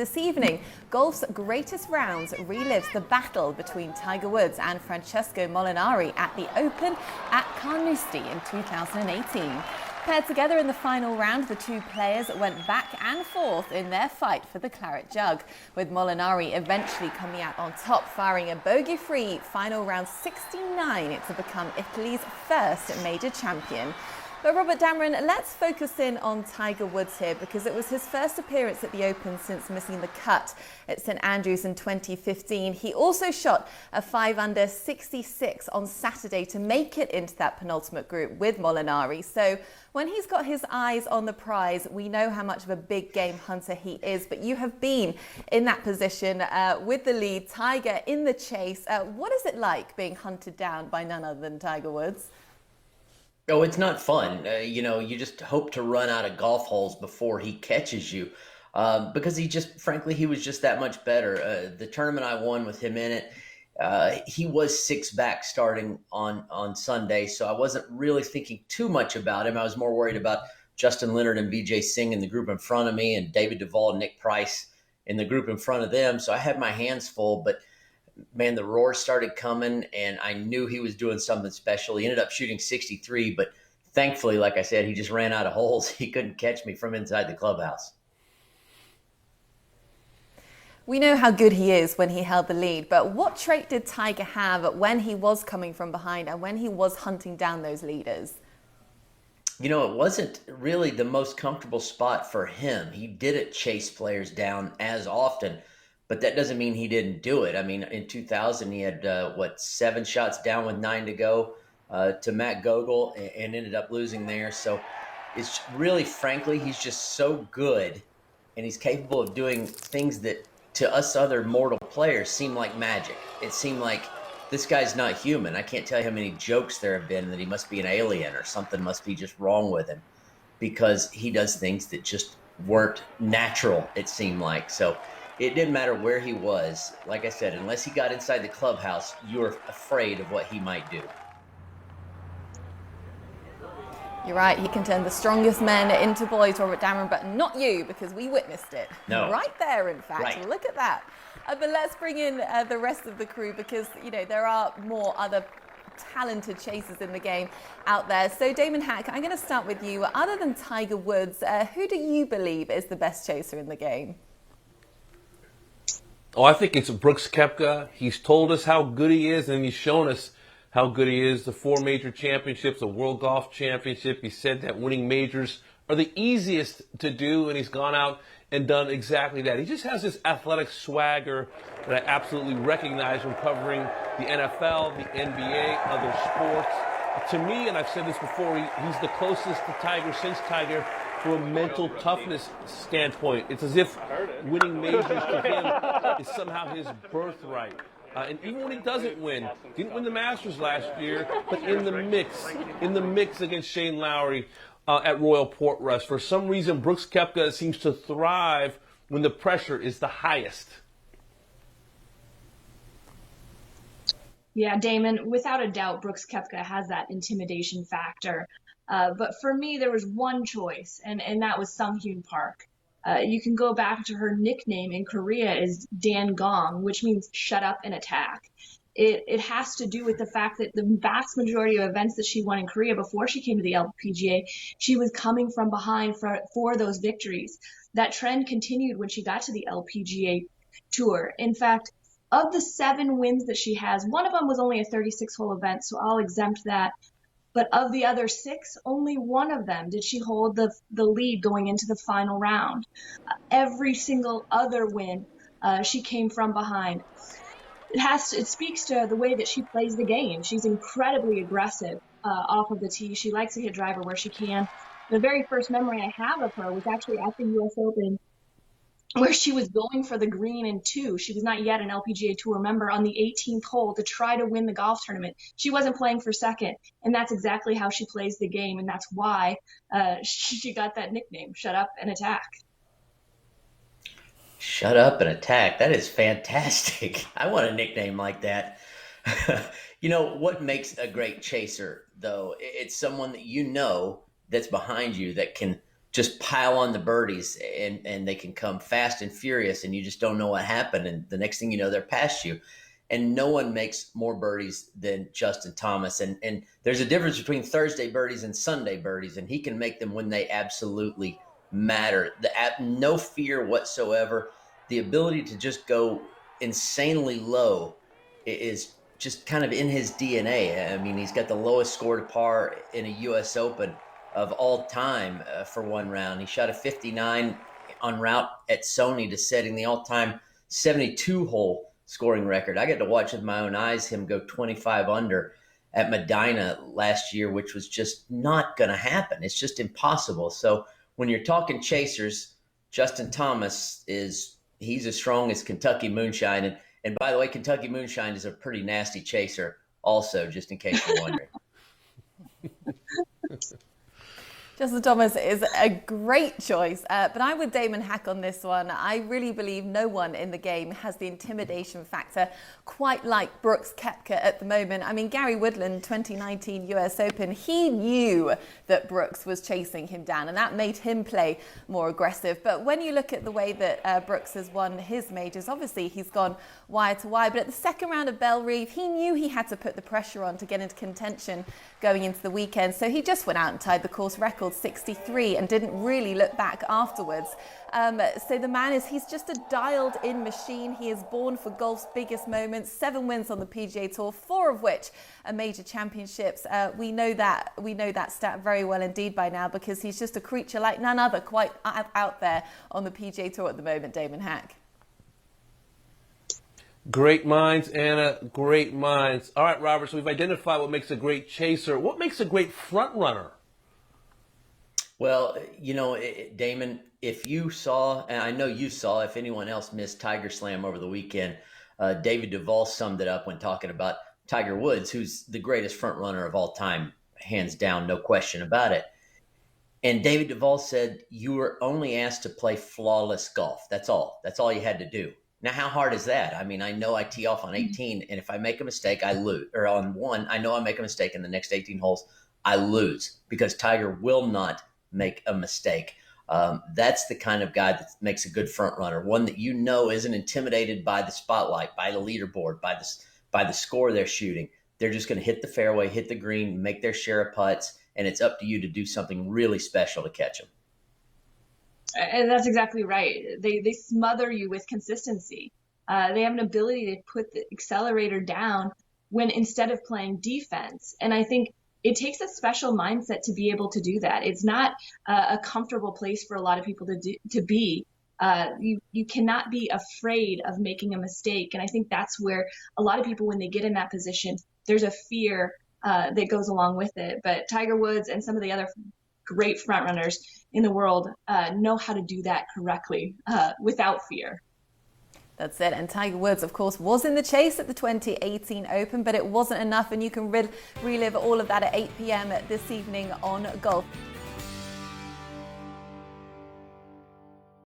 This evening, golf's greatest rounds relives the battle between Tiger Woods and Francesco Molinari at the Open at Carnoustie in 2018. Paired together in the final round, the two players went back and forth in their fight for the claret jug, with Molinari eventually coming out on top, firing a bogey-free final round 69 to become Italy's first major champion. But Robert Dameron, let's focus in on Tiger Woods here, because it was his first appearance at the Open since missing the cut at St Andrews in 2015. He also shot a 5-under 66 on Saturday to make it into that penultimate group with Molinari. So when he's got his eyes on the prize, we know how much of a big game hunter he is. But you have been in that position with the lead, Tiger in the chase. What is it like being hunted down by none other than Tiger Woods? Oh, it's not fun. You just hope to run out of golf holes before he catches you, because frankly, he was just that much better. The tournament I won with him in it, he was 6 back starting on Sunday, so I wasn't really thinking too much about him. I was more worried about Justin Leonard and BJ Singh in the group in front of me, and David Duval and Nick Price in the group in front of them. So I had my hands full, but man, the roar started coming, and I knew he was doing something special. He ended up shooting 63, but thankfully, like I said, he just ran out of holes. He couldn't catch me from inside the clubhouse. We know how good he is when he held the lead, but what trait did Tiger have when he was coming from behind and when he was hunting down those leaders? It wasn't really the most comfortable spot for him. He didn't chase players down as often, but that doesn't mean he didn't do it. I mean, in 2000, he had, 7 shots down with 9 to go to Matt Gogol and ended up losing there. So it's really, frankly, he's just so good, and he's capable of doing things that to us other mortal players seem like magic. It seemed like this guy's not human. I can't tell you how many jokes there have been that he must be an alien or something must be just wrong with him, because he does things that just weren't natural, it seemed like. So it didn't matter where he was. Like I said, unless he got inside the clubhouse, you were afraid of what he might do. You're right, he can turn the strongest men into boys, Robert Dameron, but not you, because we witnessed it. No. Right there, in fact. Right. Look at that. But let's bring in the rest of the crew, because, there are more other talented chasers in the game out there. So, Damon Hack, I'm going to start with you. Other than Tiger Woods, who do you believe is the best chaser in the game? Oh, I think it's Brooks Koepka. He's told us how good he is, and he's shown us how good he is. The 4 major championships, the World Golf Championship. He said that winning majors are the easiest to do, and he's gone out and done exactly that. He just has this athletic swagger that I absolutely recognize when covering the NFL, the NBA, other sports. To me, and I've said this before, he's the closest to Tiger since Tiger from a mental toughness standpoint. It's as if winning majors to him is somehow his birthright. And even when he doesn't win, didn't win the Masters last year, but in the mix against Shane Lowry at Royal Portrush. For some reason, Brooks Koepka seems to thrive when the pressure is the highest. Yeah, Damon, without a doubt, Brooks Koepka has that intimidation factor. But for me, there was one choice, and that was Sung-Hyun Park. You can go back to her nickname in Korea is Dan Gong, which means shut up and attack. It has to do with the fact that the vast majority of events that she won in Korea before she came to the LPGA, she was coming from behind for those victories. That trend continued when she got to the LPGA Tour. In fact, of the 7 wins that she has, one of them was only a 36-hole event, so I'll exempt that. But of the other 6, only one of them did she hold the lead going into the final round. Every single other win, she came from behind. It speaks to the way that she plays the game. She's incredibly aggressive off of the tee. She likes to hit driver where she can. The very first memory I have of her was actually at the U.S. Open, where she was going for the green in 2. She was not yet an LPGA Tour member on the 18th hole to try to win the golf tournament. She wasn't playing for second, and that's exactly how she plays the game, and that's why she got that nickname, Shut Up and Attack. Shut up and attack. That is fantastic. I want a nickname like that. What makes a great chaser, though? It's someone that that's behind you that can just pile on the birdies, and they can come fast and furious, and you just don't know what happened. And the next thing you know, they're past you. And no one makes more birdies than Justin Thomas. And there's a difference between Thursday birdies and Sunday birdies, and he can make them when they absolutely matter. No fear whatsoever. The ability to just go insanely low is just kind of in his DNA. I mean, he's got the lowest score to par in a U.S. Open of all time for one round. He shot a 59 en route at Sony to setting the all-time 72-hole scoring record. I got to watch with my own eyes him go 25 under at Medina last year, which was just not going to happen. It's just impossible. So when you're talking chasers, Justin Thomas he's as strong as Kentucky Moonshine. And by the way, Kentucky Moonshine is a pretty nasty chaser also, just in case you're wondering. Justin Thomas is a great choice, but I'm with Damon Hack on this one. I really believe no one in the game has the intimidation factor quite like Brooks Koepka at the moment. I mean, Gary Woodland, 2019 US Open, he knew that Brooks was chasing him down, and that made him play more aggressive. But when you look at the way that Brooks has won his majors, obviously he's gone wire to wire. But at the second round of Belle Reve, he knew he had to put the pressure on to get into contention going into the weekend. So he just went out and tied the course record, 63, and didn't really look back afterwards. So the man he's just a dialed in machine. He is born for golf's biggest moments, 7 wins on the PGA Tour, 4 of which are major championships. We know that stat very well indeed by now, because he's just a creature like none other quite out there on the PGA Tour at the moment, Damon Hack. Great minds, Anna, great minds. All right, Robert, so we've identified what makes a great chaser. What makes a great front runner? Well, Damon, if you saw, and I know you saw, if anyone else missed Tiger Slam over the weekend, David Duval summed it up when talking about Tiger Woods, who's the greatest front runner of all time, hands down, no question about it. And David Duval said, you were only asked to play flawless golf. That's all. That's all you had to do. Now, how hard is that? I mean, I know I tee off on 18, and if I make a mistake, I lose. Or on 1, I know I make a mistake in the next 18 holes, I lose, because Tiger will not make a mistake. That's the kind of guy that makes a good front runner, one that isn't intimidated by the spotlight, by the leaderboard, by the score they're shooting. They're just going to hit the fairway, hit the green, make their share of putts, and it's up to you to do something really special to catch them. And that's exactly right. They smother you with consistency. They have an ability to put the accelerator down when instead of playing defense. And I think it takes a special mindset to be able to do that. It's not a comfortable place for a lot of people to be. You cannot be afraid of making a mistake. And I think that's where a lot of people, when they get in that position, there's a fear that goes along with it. But Tiger Woods and some of the other great front runners in the world know how to do that correctly without fear. That's it. And Tiger Woods, of course, was in the chase at the 2018 Open, but it wasn't enough. And you can relive all of that at 8 p.m. this evening on Golf.